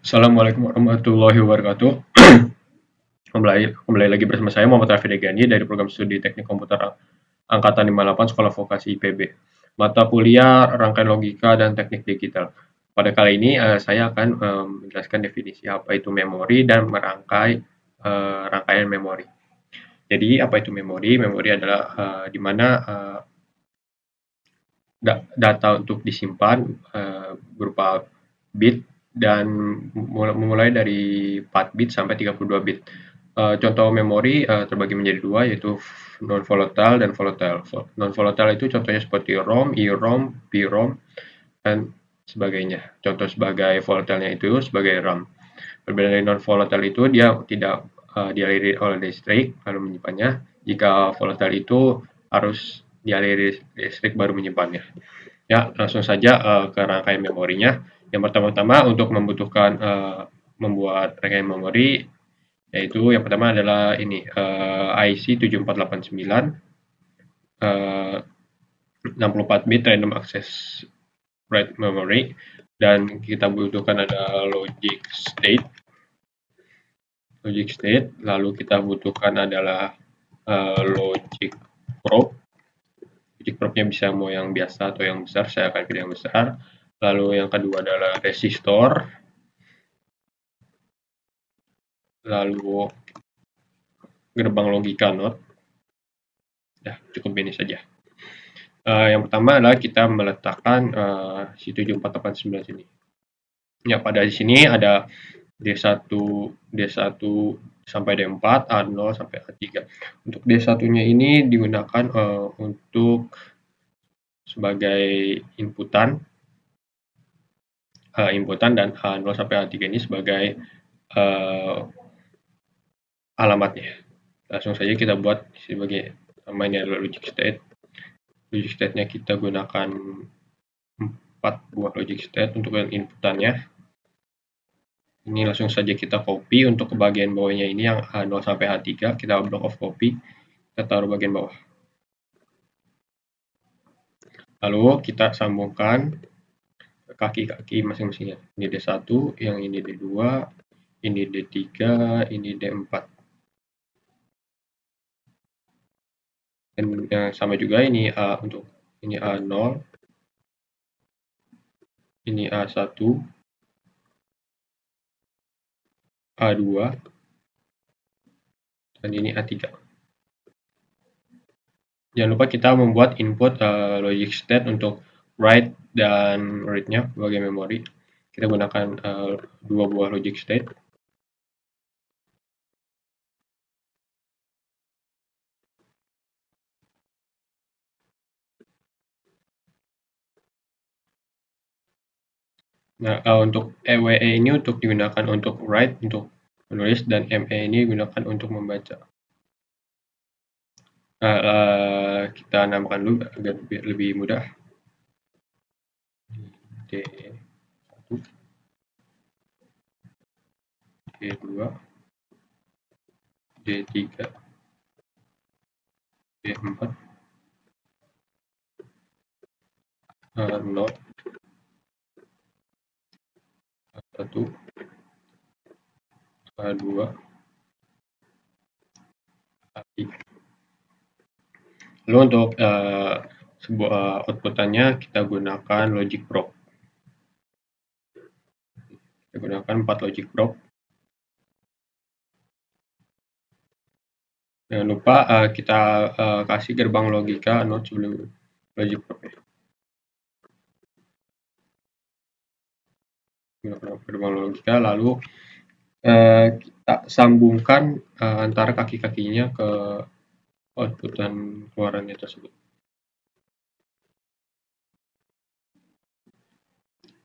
Assalamualaikum warahmatullahi wabarakatuh. Kembali lagi bersama saya Muhammad Raffi Degani dari program studi Teknik Komputer Angkatan 58 Sekolah Vokasi IPB. Mata kuliah Rangkaian Logika dan Teknik Digital. Pada kali ini saya akan menjelaskan definisi apa itu memori dan merangkai rangkaian memori. Jadi apa itu memori? Memori adalah di mana data untuk disimpan berupa bit dan memulai dari 4 bit sampai 32 bit. Contoh memori terbagi menjadi dua, yaitu non volatile dan volatile. Non volatile itu contohnya seperti ROM, EEPROM, PROM, dan sebagainya. Contoh sebagai volatilenya itu sebagai RAM. Berbeda dari non volatile itu dia tidak dialiri oleh listrik lalu menyimpannya. Jika volatile itu harus dialiri listrik baru menyimpannya. Ya, langsung saja ke rangkaian memorinya. Yang pertama-tama untuk membutuhkan membuat rangkaian memori, yaitu yang pertama adalah ini IC 7489 64 bit random access write memory, dan kita butuhkan ada logic state, lalu kita butuhkan adalah logic probe. Logic probe-nya bisa mau yang biasa atau yang besar, saya akan pilih yang besar. Lalu yang kedua adalah resistor, lalu gerbang logika NOT. Ya, cukup ini saja. Yang pertama adalah kita meletakkan si 7489 sini. Ya, pada di sini ada D1 sampai D4, A0 sampai A3. Untuk D1-nya ini digunakan untuk sebagai inputan dan A0 sampai A3 ini sebagai alamatnya. Langsung saja kita buat sebagai namanya adalah logic state. Logic state-nya kita gunakan 4 buah logic state untuk yang inputannya. Ini langsung saja kita copy untuk ke bagian bawahnya ini yang A0 sampai A3, kita block of copy, kita taruh bagian bawah. Lalu kita sambungkan kaki-kaki masing-masingnya. Ini D1, yang ini D2, ini D3, ini D4. Dan sama juga ini untuk ini A0, ini A1, A2, dan ini A3. Jangan lupa kita membuat input logic state untuk write dan read-nya sebagai memori. Kita gunakan 2 buah logic state. Nah, untuk EWE ini untuk digunakan untuk write, untuk menulis, dan ME ini digunakan untuk membaca. Kita namakan dulu agar lebih mudah. D1, D2, D3, D4, A0, A1, A2, A3. Lalu untuk sebuah outputannya kita gunakan logic probe. Kita gunakan 4 logic probe. Jangan lupa kita kasih gerbang logika not sebelum logic probe. Gerbang logika, lalu kita sambungkan antara kaki-kakinya ke outputan keluarannya tersebut.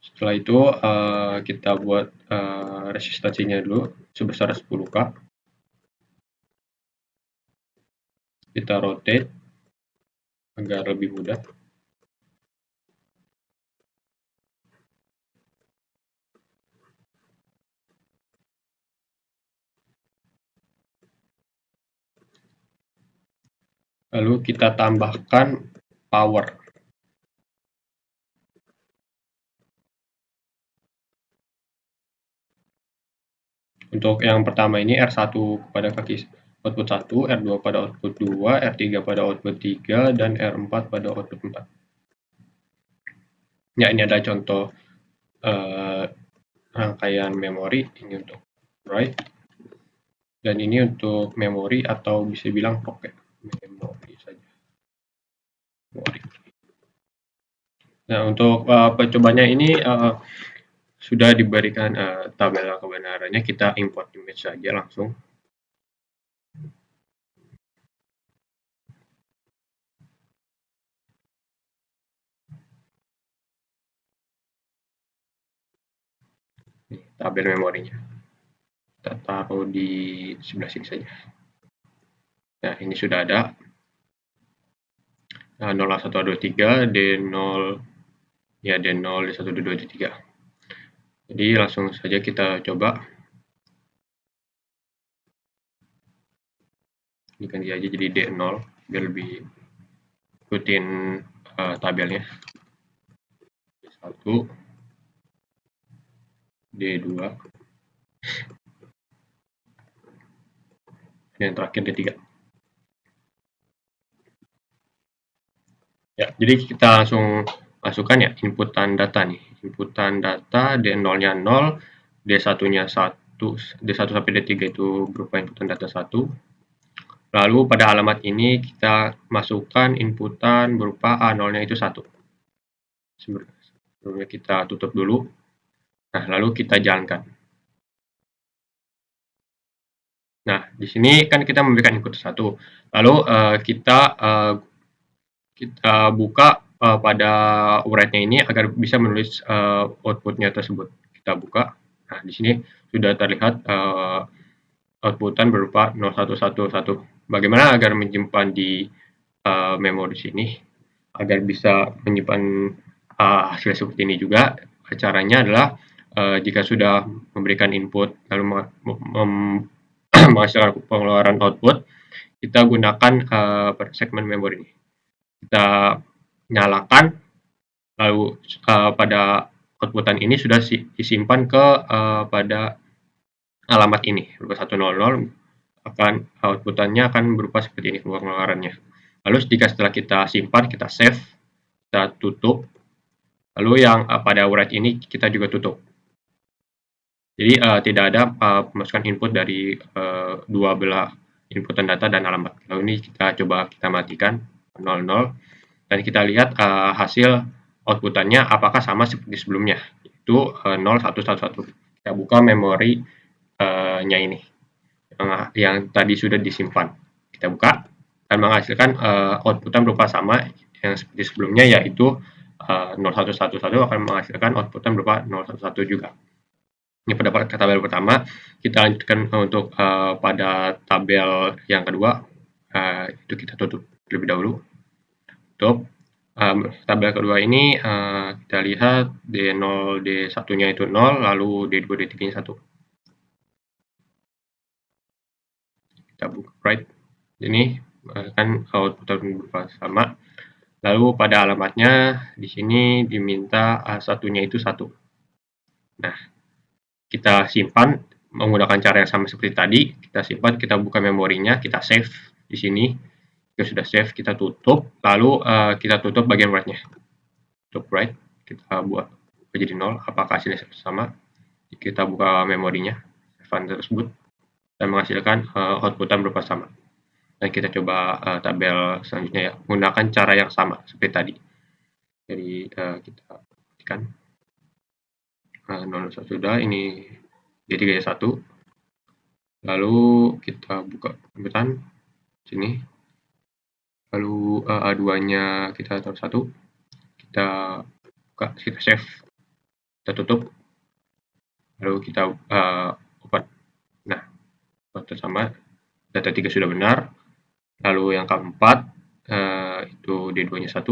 Setelah itu kita buat resistansinya dulu sebesar 10K. Kita rotate agar lebih mudah. Lalu kita tambahkan power. Untuk yang pertama ini R1 pada kaki output 1, R2 pada output 2, R3 pada output 3, dan R4 pada output 4. Ya, ini ada contoh rangkaian memori, ini untuk write, dan ini untuk memori atau bisa bilang pocket memori saja. Memori. Nah, untuk percobaannya ini sudah diberikan tabel kebenarannya, kita import image saja langsung. Nih, tabel memorinya. Kita taruh di sebelah sini saja. Nah, ini sudah ada. 0, 1, 2, 3, D0, ya D0, D1, D2, D3. Jadi langsung saja kita coba. Ini ganti aja jadi D0 biar lebih ikutin tabelnya. D1, D2, dan yang terakhir D3. Ya, jadi kita langsung masukkan ya inputan data nih. Inputan data D0-nya 0, D1-nya 1, D1 sampai D3 itu berupa inputan data 1. Lalu pada alamat ini kita masukkan inputan berupa A0-nya itu 1. Sebelumnya kita tutup dulu. Nah, lalu kita jalankan. Nah, di sini kan kita memberikan input 1. Lalu kita buka pada write-nya ini agar bisa menulis output-nya tersebut. Kita buka. Nah, di sini sudah terlihat outputan berupa 0111. Bagaimana agar menyimpan di memori sini agar bisa menyimpan hasil seperti ini juga? Caranya adalah jika sudah memberikan input lalu menghasilkan pengeluaran output, kita gunakan segmen memori ini. Kita nyalakan, lalu pada outputan ini sudah disimpan ke pada alamat ini berupa 100, akan outputannya akan berupa seperti ini pengeluarannya. Lalu setelah kita simpan, kita save, kita tutup, lalu yang pada write ini kita juga tutup. Jadi tidak ada pemasukan input dari dua belah inputan data dan alamat. Lalu ini kita matikan 00 dan kita lihat hasil outputannya apakah sama seperti sebelumnya, itu 0111. Kita buka memori nya ini yang tadi sudah disimpan. Kita buka dan menghasilkan outputan berupa sama yang seperti sebelumnya, yaitu 0111 akan menghasilkan outputan berupa 011 juga. Ini pada tabel pertama. Kita lanjutkan untuk pada tabel yang kedua, itu kita tutup terlebih dahulu. Tutup. Tabel kedua ini kita lihat D0, D1-nya itu 0, lalu D2, D3-nya 1. Kita buka write. Ini kan outputan berupa sama. Lalu pada alamatnya di sini diminta A1-nya itu 1. Nah, kita simpan menggunakan cara yang sama seperti tadi. Kita simpan, kita buka memorinya, kita save di sini. Kita sudah save, kita tutup, lalu kita tutup bagian write-nya. Tutup write, kita buat menjadi 0. Apakah hasilnya sama? Kita buka memorinya, file tersebut, dan menghasilkan outputan berupa sama. Dan kita coba tabel selanjutnya ya, menggunakan cara yang sama seperti tadi. Jadi kita pastikan 0 sudah, ini D3 1. Lalu kita buka inputan sini. Lalu A2-nya kita taruh 1. Kita buka, kita save. Kita tutup. Lalu kita open. Nah, sama data 3 sudah benar. Lalu yang keempat itu D2-nya 1.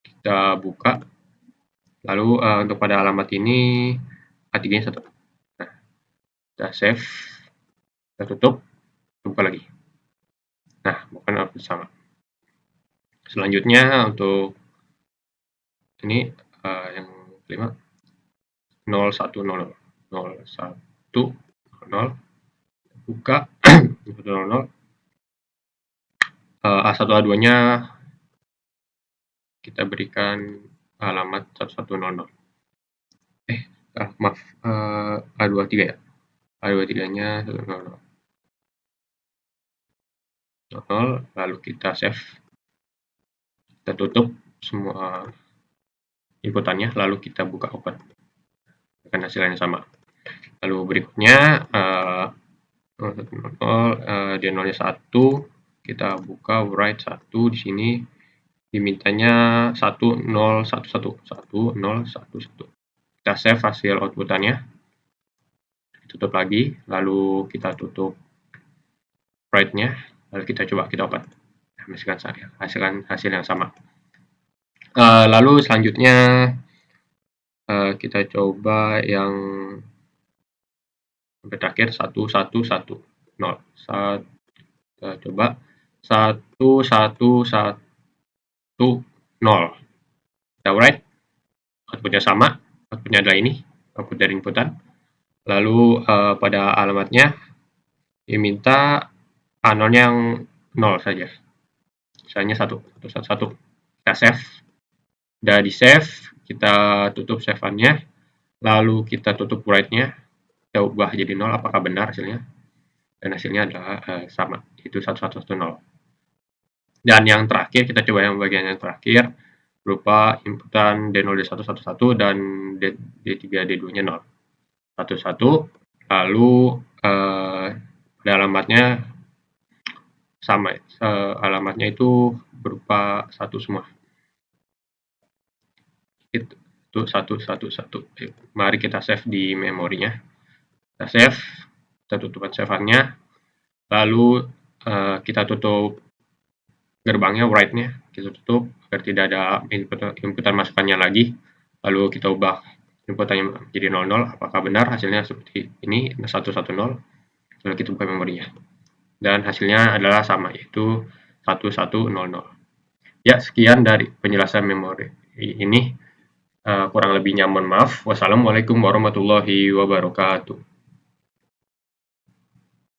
Kita buka. Lalu untuk pada alamat ini A3-nya 1. Nah, kita save, kita tutup, buka lagi. Nah, bukan output sama. Selanjutnya untuk ini yang kelima 0100. 0100, buka 0100, A1 A2-nya kita berikan alamat 1100. Maaf, A23 ya. A23-nya 100. Lalu kita save, kita tutup semua inputannya, lalu kita buka open dengan hasilnya sama. Lalu berikutnya dia 0-nya 1, kita buka write 1 di sini, dimintanya 1011, kita save hasil outputannya, tutup lagi, lalu kita tutup write-nya, lalu kita coba kita open, hasilkan hasil yang sama. Lalu selanjutnya kita coba yang terakhir 1110. Kita coba 1110. Kita write, outputnya sama, outputnya adalah ini, output dari inputan. Lalu pada alamatnya diminta A0 yang 0 saja, misalnya 111. Kita save, udah di save, kita tutup save-annya, lalu kita tutup write-nya, kita ubah jadi 0, apakah benar hasilnya, dan hasilnya adalah sama, itu 1110. Dan yang terakhir, kita coba yang bagian yang terakhir, berupa inputan D0 D1 dan D3 D2-nya 0 11, lalu pada alamatnya sama, alamatnya itu berupa 1 semua, itu 111. Mari kita save di memorinya, kita save, kita tutup save-annya, lalu kita tutup gerbangnya, write-nya kita tutup agar tidak ada inputan masukannya lagi, lalu kita ubah inputannya jadi 00, apakah benar hasilnya seperti ini 110, lalu kita buka memorinya, dan hasilnya adalah sama, yaitu 1100. Ya, sekian dari penjelasan memori ini, kurang lebihnya mohon maaf. Wassalamualaikum warahmatullahi wabarakatuh.